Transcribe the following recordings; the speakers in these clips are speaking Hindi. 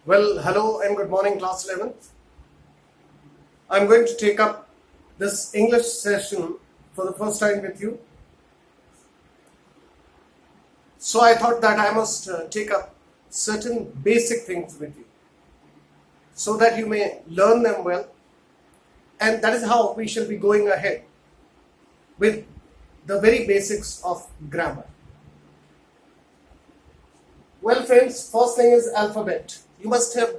Well, hello and good morning, class 11th. I'm going to take up this English session for the first time with you. So I thought that I must take up certain basic things with you so that you may learn them well, and that is how we shall be going ahead with the very basics of grammar. Well, friends, first thing is alphabet. You must have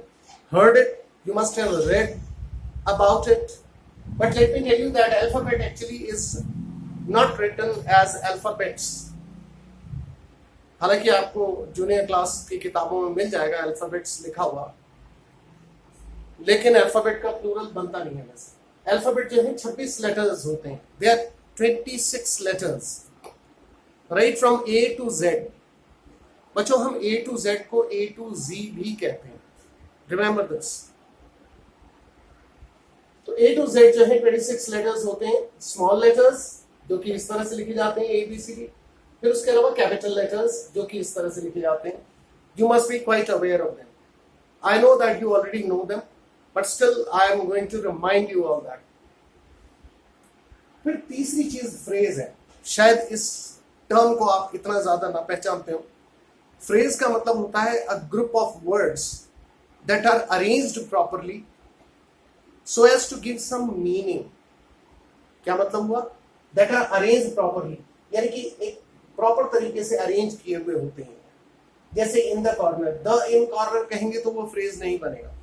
heard it, you must have read about it, but let me tell you that alphabet actually is not written as alphabets. हालांकि आपको जूनियर क्लास की किताबों में मिल जाएगा अल्फाबेट्स लिखा हुआ, लेकिन अल्फाबेट का प्लूरल बनता नहीं है। वैसे अल्फाबेट जो है 26 लेटर्स होते हैं। They are 26 letters right from A to Z. बच्चों, हम ए टू जेड को ए टू जी भी कहते हैं, रिमेंबर दिस। तो ए टू जेड जो है 26 लेटर्स होते हैं। स्मॉल लेटर्स जो कि इस तरह से लिखे जाते हैं ए बी सी डी, फिर उसके अलावा कैपिटल लेटर्स जो कि इस तरह से लिखे जाते हैं। You must be quite aware of them. I know that you already know them, but still I am going to remind you all that. फिर तीसरी चीज फ्रेज है। शायद इस टर्म को आप इतना ज्यादा ना पहचानते हो। फ्रेज का मतलब होता है a group of words that are arranged properly so as to give some meaning. क्या मतलब हुआ? दैट आर अरेंज्ड प्रॉपरली, यानी कि एक प्रॉपर तरीके से अरेंज किए हुए होते हैं। जैसे in the corner, the in corner कहेंगे तो वो फ्रेज नहीं बनेगा।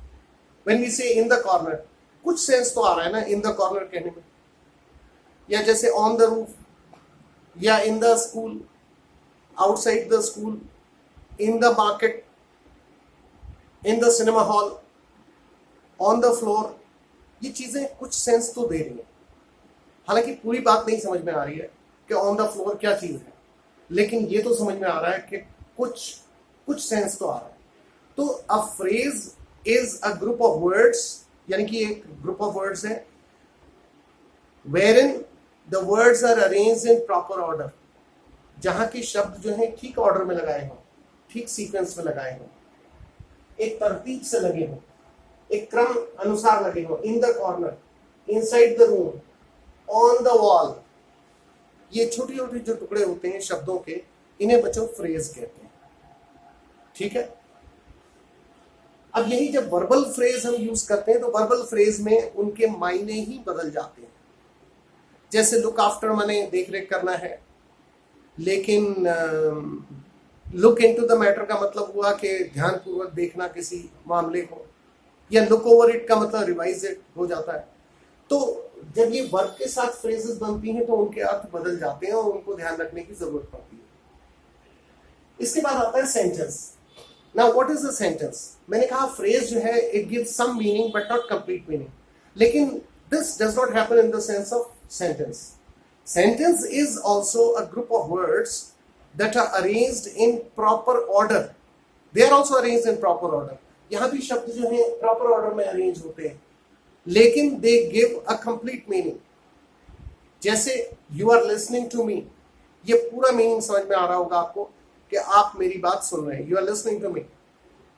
व्हेन वी से इन द कॉर्नर, कुछ सेंस तो आ रहा है ना इन द कॉर्नर कहने में। या जैसे ऑन द रूफ, या in the school, outside the school, in the market, in the cinema hall, on the floor, ये चीजें कुछ सेंस तो दे रही है। हालांकि पूरी बात नहीं समझ में आ रही है कि ऑन द फ्लोर क्या चीज है, लेकिन ये तो समझ में आ रहा है कि कुछ सेंस तो आ रहा है। तो a phrase is a group of words, यानी कि एक ग्रुप ऑफ वर्ड्स है wherein the words are arranged in proper order, जहां की शब्द जो है ठीक ऑर्डर में लगाए हों, ठीक सीक्वेंस में लगाए हों, एक तरतीब से लगे हों, एक क्रम अनुसार लगे हों। In the corner, inside the room, on the wall, ये छोटी छोटी जो टुकड़े होते हैं शब्दों के, इन्हें बच्चों फ्रेज कहते हैं। ठीक है। अब यही जब वर्बल फ्रेज हम यूज करते हैं तो वर्बल फ्रेज में उनके मायने ही बदल जाते हैं। जैसे लुक आफ्टर माने देख रेख करना है, लेकिन लुक इनटू द मैटर का मतलब हुआ कि ध्यानपूर्वक देखना किसी मामले को, या लुक ओवर इट का मतलब रिवाइज इट हो जाता है। तो जब ये वर्ब के साथ फ्रेजेस बनती हैं तो उनके अर्थ बदल जाते हैं और उनको ध्यान रखने की जरूरत पड़ती है। इसके बाद आता है sentence. Now what is a sentence? मैंने कहा फ्रेज जो है it gives some meaning but not complete meaning, लेकिन this does not happen in the sense of sentence. Sentence is also a group of words that are arranged in proper order. They are also arranged in proper order. यहाँ भी शब्द जो है proper order में arrange होते हैं, लेकिन they give a complete meaning. जैसे you are listening to me, ये पूरा मीनिंग समझ में आ रहा होगा आपको कि आप मेरी बात सुन रहे हैं। You are listening to me.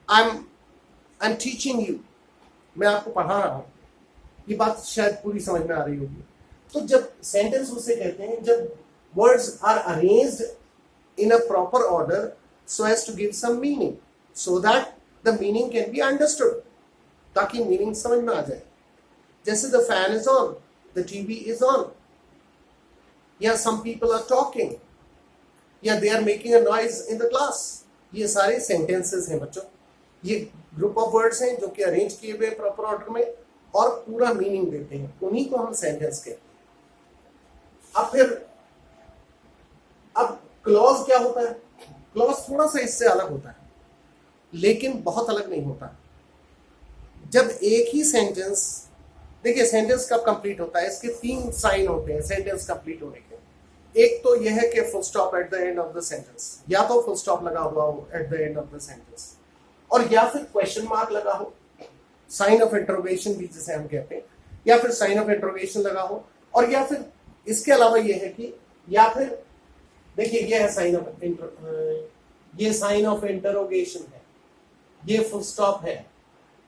I'm teaching you. मैं आपको पढ़ा रहा हूँ। ये बात शायद पूरी समझ में आ रही होगी। तो जब सेंटेंस उसे कहते हैं जब words are arranged in a proper order so as to give some meaning, so that the meaning can be understood, ताकि मीनिंग समझ में आ जाए। जैसे the fan is on, the TV is on, या सम पीपल आर टॉकिंग, या they are making a noise in the class. ये सारे सेंटेंसेस हैं बच्चों। ये ग्रुप ऑफ वर्ड्स हैं जो कि अरेंज किए हुए प्रॉपर ऑर्डर में और पूरा मीनिंग देते हैं, उन्हीं को हम सेंटेंस कहते हैं। अब क्लॉज क्या होता है? क्लॉज थोड़ा सा इससे अलग होता है, लेकिन बहुत अलग नहीं होता। जब एक ही सेंटेंस, देखिए सेंटेंस कब कंप्लीट होता है, इसके 3 साइन होते हैं सेंटेंस कंप्लीट होने के। एक तो यह है कि full stop at the end of the sentence, या तो फुल स्टॉप लगा हुआ हो at the end of the sentence, और या फिर क्वेश्चन मार्क लगा हो, साइन ऑफ इंटरोगेशन भी जिसे हम कहते हैं, या फिर साइन ऑफ इंटरोगेशन लगा हो, और या फिर इसके अलावा यह है कि या फिर देखिए ये है साइन ऑफ ये साइन ऑफ इंटरोगेशन है, ये फुल स्टॉप है,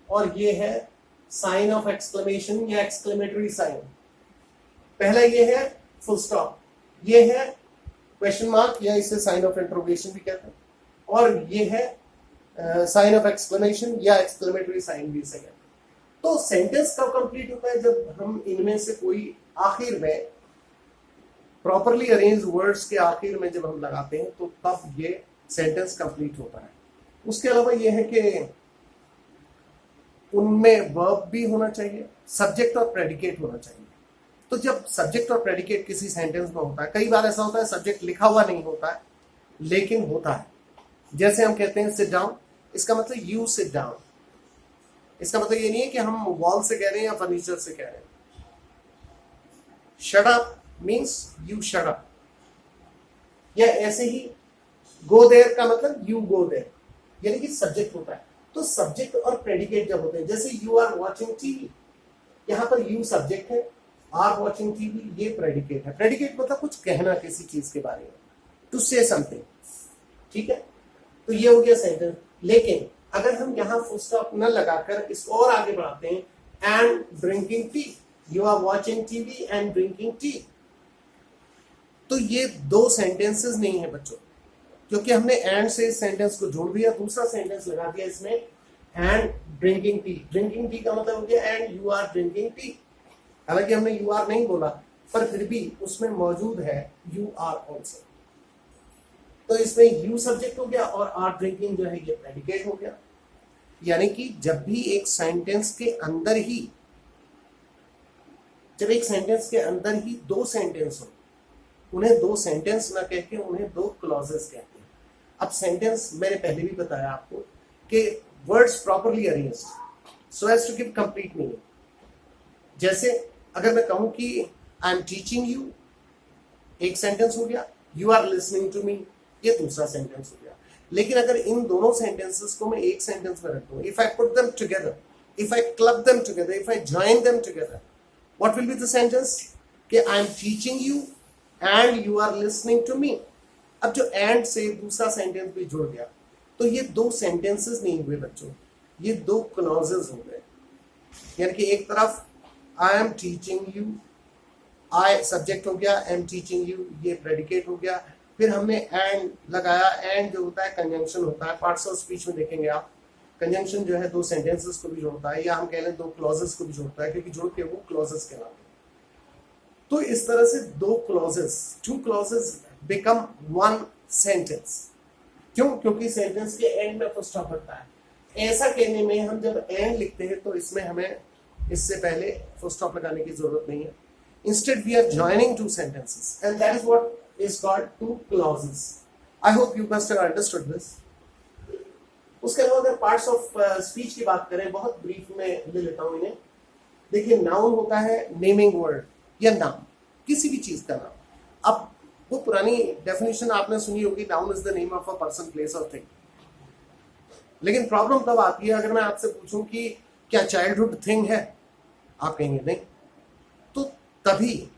और ये है साइन ऑफ एक्सक्लेमेशन या एक्सक्लेमेटरी साइन। पहला ये है फुल स्टॉप, ये है क्वेश्चन मार्क या इसे साइन ऑफ इंटरोगेशन भी कहते हैं, और ये है साइन ऑफ एक्सक्लेमेशन या एक्सक्लेमेटरी साइन भी इसे कहते हैं। तो सेंटेंस कब कंप्लीट होता है? जब हम इनमें से कोई आखिर में प्रॉपरली अरेंज वर्ड्स के आखिर में जब हम लगाते हैं तो तब ये सेंटेंस कंप्लीट होता है। उसके अलावा ये है कि उनमें वर्ब भी होना चाहिए, सब्जेक्ट और प्रेडिकेट होना चाहिए। तो जब सब्जेक्ट और प्रेडिकेट किसी सेंटेंस में होता है, कई बार ऐसा होता है सब्जेक्ट लिखा हुआ नहीं होता है लेकिन होता है। जैसे हम कहते हैं सिट डाउन, इसका मतलब यू सिट डाउन। इसका मतलब ये नहीं है कि हम वॉल से कह रहे हैं या फर्नीचर से कह रहे हैं। Shut up means you shut up, या ऐसे ही गो देयर का मतलब यू गो देयर, यानी कि सब्जेक्ट होता है। तो सब्जेक्ट और प्रेडिकेट जब होते हैं, जैसे यू आर वॉचिंग टीवी, यहां पर यू सब्जेक्ट है, आर वॉचिंग टीवी ये प्रेडिकेट है। प्रेडिकेट मतलब कुछ कहना किसी चीज के बारे में, टू से समथिंग, ठीक है। तो ये हो गया सेंटेंस। लेकिन अगर हम यहां फुल स्टॉप न लगाकर इसको और आगे बढ़ाते हैं, and drinking tea, you are watching TV and drinking tea, तो ये दो सेंटेंसेस नहीं है बच्चों, क्योंकि हमने एंड से इस सेंटेंस को जोड़ दिया, दूसरा सेंटेंस लगा दिया इसमें, and drinking tea. Drinking tea का मतलब हो गया and you are drinking tea. हालांकि हमने यू आर नहीं बोला, पर फिर भी उसमें मौजूद है यू आर ऑल्सो। तो इसमें यू सब्जेक्ट हो गया और आर ड्रिंकिंग जो है ये प्रेडिकेट हो गया। यानी कि जब भी एक सेंटेंस के अंदर ही, जब एक सेंटेंस के अंदर ही दो सेंटेंस हो, उन्हें दो सेंटेंस ना कह के उन्हें दो क्लॉजेस कहते हैं। अब सेंटेंस मैंने पहले भी बताया आपको कि words properly arranged so as to give complete meaning. जैसे अगर मैं कहूं कि आई एम टीचिंग यू, एक सेंटेंस हो गया, you are listening to me ये दूसरा सेंटेंस हो गया। लेकिन अगर इन दोनों सेंटेंसेस को मैं एक सेंटेंस में रख दूं, if I put them together, if I club them together, if I join them together, what will be the sentence? कि I am teaching you and you are listening to me. अब जो एंड से दूसरा सेंटेंस भी जुड़ गया, तो ये दो सेंटेंसेस नहीं हुए बच्चों, ये दो क्लॉजेस हो गए। यानी कि एक तरफ आई am teaching you, I subject हो गया, आई एम टीचिंग यू ये प्रेडिकेट हो गया, फिर हमने एंड लगाया। एंड जो होता है कंजंक्शन होता है, पार्ट्स ऑफ स्पीच में देखेंगे आप, कंजंक्शन जो है दो सेंटेंसेस को भी जोड़ता है, या हम कह लें दो क्लॉजेस को भी जोड़ता है, क्योंकि जोड़ के वो क्लॉजेस कहलाते हैं। तो इस तरह से दो clauses, two clauses become one sentence. क्यों? क्योंकि सेंटेंस के एंड में फुल स्टॉप होता है। ऐसा कहने में हम जब एंड लिखते हैं तो इसमें हमें इससे पहले फुल स्टॉप लगाने की जरूरत नहीं है। Instead we are joining two sentences and that is what is called two clauses. I hope you must have understood this. उसके अलावा अगर पार्ट्स ऑफ स्पीच की बात करें, बहुत ब्रीफ में ले लेता हूं इन्हें। देखिए, नाउन होता है नेमिंग वर्ड या नाम, किसी भी चीज का नाम। अब वो पुरानी डेफिनेशन आपने सुनी होगी, noun is the name of a person, place और थिंग। लेकिन प्रॉब्लम तब आती है अगर मैं आपसे पूछूं कि क्या चाइल्डहुड थिंग है, आप कहेंगे नहीं, तो तभी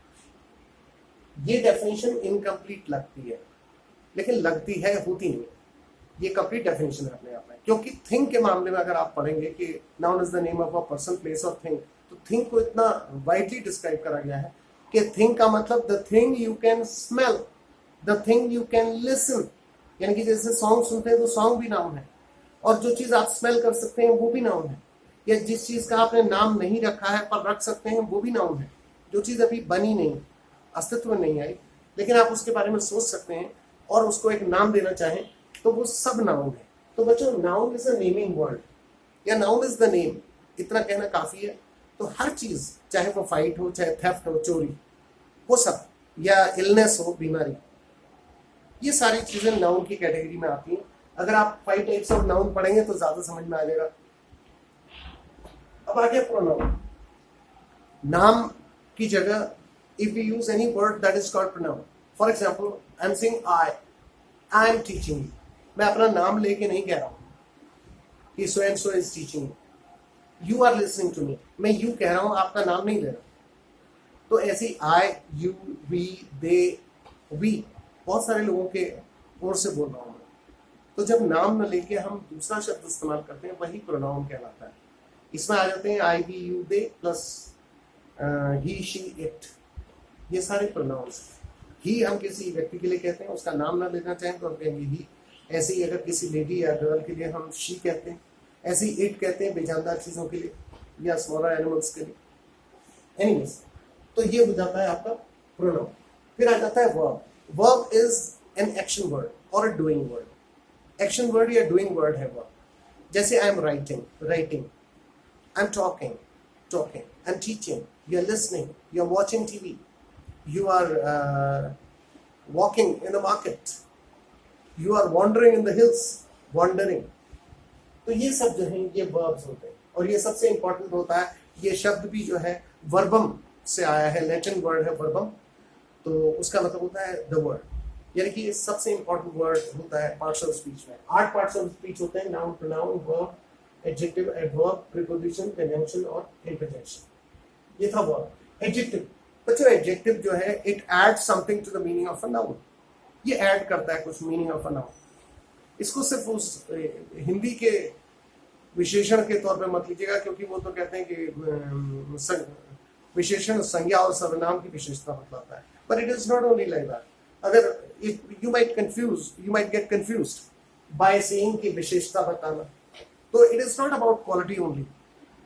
ये डेफिनेशन इनकम्प्लीट लगती है। लेकिन लगती है, होती नहीं। ये कंप्लीट डेफिनेशन है अपने आप में, क्योंकि थिंग के मामले में अगर आप पढ़ेंगे कि noun is the name of a person, place और थिंग, तो थिंग को इतना वाइडली डिस्क्राइब करा गया है कि थिंग का मतलब the thing you can smell, the thing you can listen. यानी कि जैसे सॉन्ग सुनते हैं तो सॉन्ग भी नाउन है, और जो चीज आप स्मेल कर सकते हैं वो भी नाउन है, या जिस चीज का आपने नाम नहीं रखा है पर रख सकते हैं वो भी नाउन है। जो चीज अभी बनी नहीं, अस्तित्व में नहीं आई, लेकिन आप उसके बारे में सोच सकते हैं और उसको एक नाम देना चाहें, तो वो सब नाउन है। तो बच्चों, noun is a naming word या नाउन इज द नेम, इतना कहना काफी है। तो हर चीज, चाहे वो फाइट हो, चाहे थेफ्ट हो, चोरी, वो सब, या इलनेस हो, बीमारी, ये सारी चीजें नाउन की कैटेगरी में आती हैं। अगर आप 5 टाइप्स ऑफ नाउन पढ़ेंगे तो ज्यादा समझ में आ जाएगा। अब आगे प्रोनाउन। नाम की जगह if we use any word that is called pronoun, for example I am saying I am teaching you, मैं अपना नाम लेके नहीं कह रहा हूं कि so and so is teaching you, you are listening to me, मैं you कह रहा हूं, आपका नाम नहीं ले रहा। तो ऐसे I, you, we, they, we, बहुत सारे लोगों के ओर से बोल रहा हूं। तो जब नाम न लेके हम दूसरा शब्द इस्तेमाल करते हैं, वही प्रोनाउन कहलाता है। इसमें आ जाते हैं I, we, you, they plus he, she, it, ये सारे प्रोनाउंस। ही हम किसी व्यक्ति के लिए कहते हैं, उसका नाम ना लेना चाहें तो हम कहेंगे ही। ऐसे ही अगर किसी लेडी या गर्ल के लिए हम शी कहते हैं, ऐसे ही इट कहते हैं बेजानदार चीजों के लिए या स्मॉलर एनिमल्स के लिए। एनीवेज, तो ये हो जाता है आपका प्रोनाउन। फिर आ जाता है verb. Verb is an action word और a doing word. Action word या डूइंग वर्ड है वर्ब। जैसे I am writing, writing, I am talking, talking, I am teaching, you are listening, you are watching TV, you are walking in the market, you are wandering in the hills, wandering। तो ये सब जो है ये verbs होते हैं। और ये सबसे इंपॉर्टेंट होता है, ये शब्द भी जो है वर्बम से आया है, लैटिन वर्ड है वर्बम, तो उसका मतलब होता है द वर्ड। यानी कि ये सबसे इंपॉर्टेंट वर्ड होता है पार्ट्स ऑफ स्पीच में। 8 पार्ट्स ऑफ स्पीच होते हैं, noun, pronoun, verb, adjective, adverb, preposition, conjunction और इंटरजेक्शन। ये था वर्ब। एडजेक्टिव, बच्चों एडजेक्टिव जो है it add something to the meaning of a noun. ये ऐड करता है कुछ मीनिंग ऑफ अ नाउन। इसको सिर्फ उस हिंदी के विशेषण के तौर पे मत लीजिएगा, क्योंकि वो तो कहते हैं कि विशेषण संज्ञा और सर्वनाम की विशेषता बतलाता है, but it is not only like that. अगर you might get confused by saying कि विशेषता बताना, तो it is not about quality only,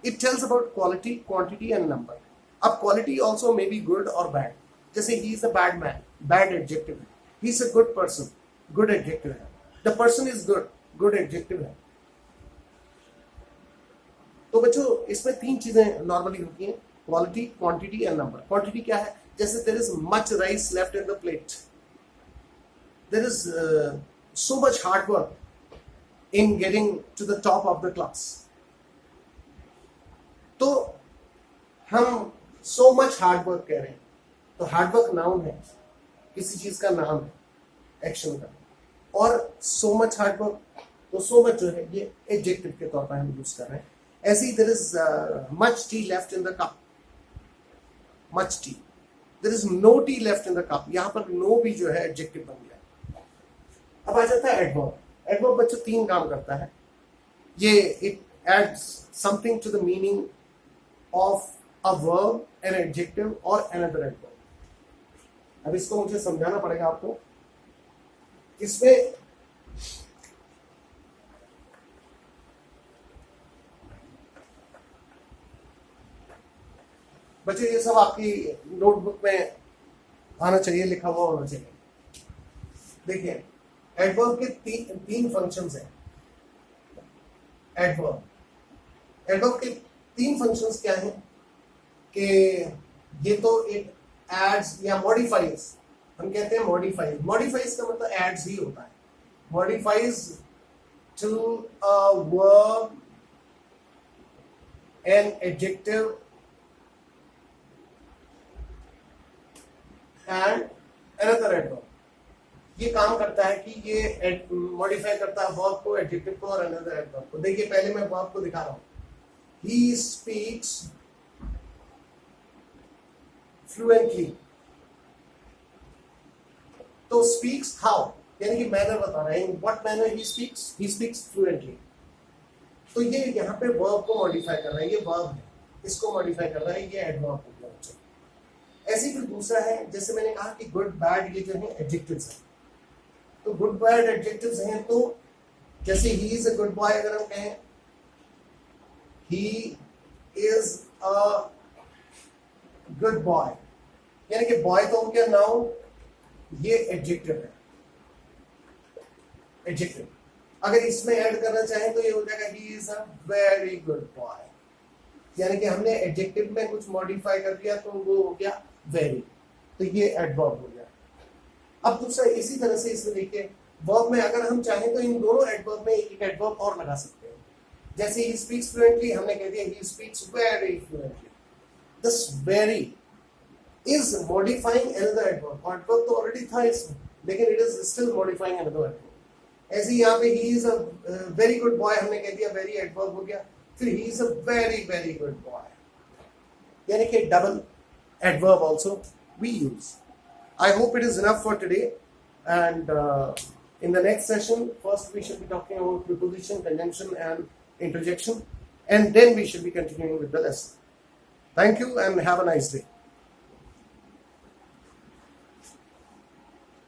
it tells about quality, quantity and number. अब quality also may be good और बैड। जैसे he is a bad man, bad adjective है। He is a good person, good adjective है। The person is good, good adjective है। तो बच्चों इसमें 3 चीजें नॉर्मली होती हैं, quality, quantity and number. Quantity क्या है? जैसे there is much rice left in the plate, there is so much hard work in getting to the top of the class. तो हम सो मच हार्ड वर्क कह रहे हैं, तो हार्ड वर्क नाउन है, किसी चीज का नाम है, एक्शन का। और सो मच हार्ड वर्क, तो सो मच जो है ये एडजेक्टिव के तौर पर हम यूज कर रहे हैं। ऐसे ही there is much tea left in the cup, much tea. There is no tea left in the cup, यहां पर नो भी जो है एडजेक्टिव बन गया। अब आ जाता है एडवर्ब। एडवर्ब बच्चों 3 काम करता है। ये it adds something to the meaning of a verb, an adjective or another adverb। अब इसको मुझे समझाना पड़ेगा आपको। इसमें बच्चे ये सब आपकी नोटबुक में आना चाहिए, लिखा हुआ होना चाहिए। देखिए एडवर्ब के 3 फंक्शंस हैं। एडवर्ब के 3 फंक्शंस क्या हैं कि ये तो इट एड्स या मॉडिफाइज, हम कहते हैं मॉडिफाइज। मॉडिफाइज का मतलब एड्स ही होता है। Modifies to a verb, an adjective and another adverb. ये काम करता है कि ये मॉडिफाई करता है वर्ब को, एडजेक्टिव को और अनदर एडवर्ब को। देखिए पहले मैं वर्ब को दिखा रहा हूं। ही स्पीक्स फ्लुएंटली, तो स्पीक्स हाउ यानी कि मैनर बता रहा है, in what manner he speaks fluently. तो ये यहाँ पे वर्ब को मॉडिफाई कर रहा है, ये वर्ब है, इसको मॉडिफाई कर रहा है, ये एडवर्ब हो गया। ऐसे फिर दूसरा है, जैसे मैंने कहा कि गुड बैड ये जो है एडजेक्टिव्स हैं। तो गुड बैड एडजेक्टिव्स हैं, तो जैसे he is a good boy अगर हम कहें, ही इज अ गुड बॉय, यानी कि बॉय तो हो गया नाउन, ये एडजेक्टिव है, एडजेक्टिव। अगर इसमें ऐड करना चाहें तो ये हो जाएगा ही is a very good boy, यानी कि हमने एडजेक्टिव में कुछ मॉडिफाई कर दिया तो वो हो गया वेरी, तो ये एडवर्ब हो गया। अब दूसरा इसी तरह से इसमें देखिए वर्ब में अगर हम चाहें तो इन दोनों एडवर्ब में एक एडवर्ब और लगा सकते हैं। जैसे ही स्पीक्स फ्लुएंटली, हमने कह दिया he speaks very fluently. This very is modifying another adverb। adverb तो already था इसमें, लेकिन it is still modifying another adverb। ऐसे ही यहाँ पे he is a very good boy, हमने कह दिया very adverb हो गया, फिर he is a very very good boy, यानी कि double adverb also we use। I hope it is enough for today, and in the next session first we should be talking about preposition, conjunction and interjection, and then we shall be continuing with the lesson. Thank you and have a nice day.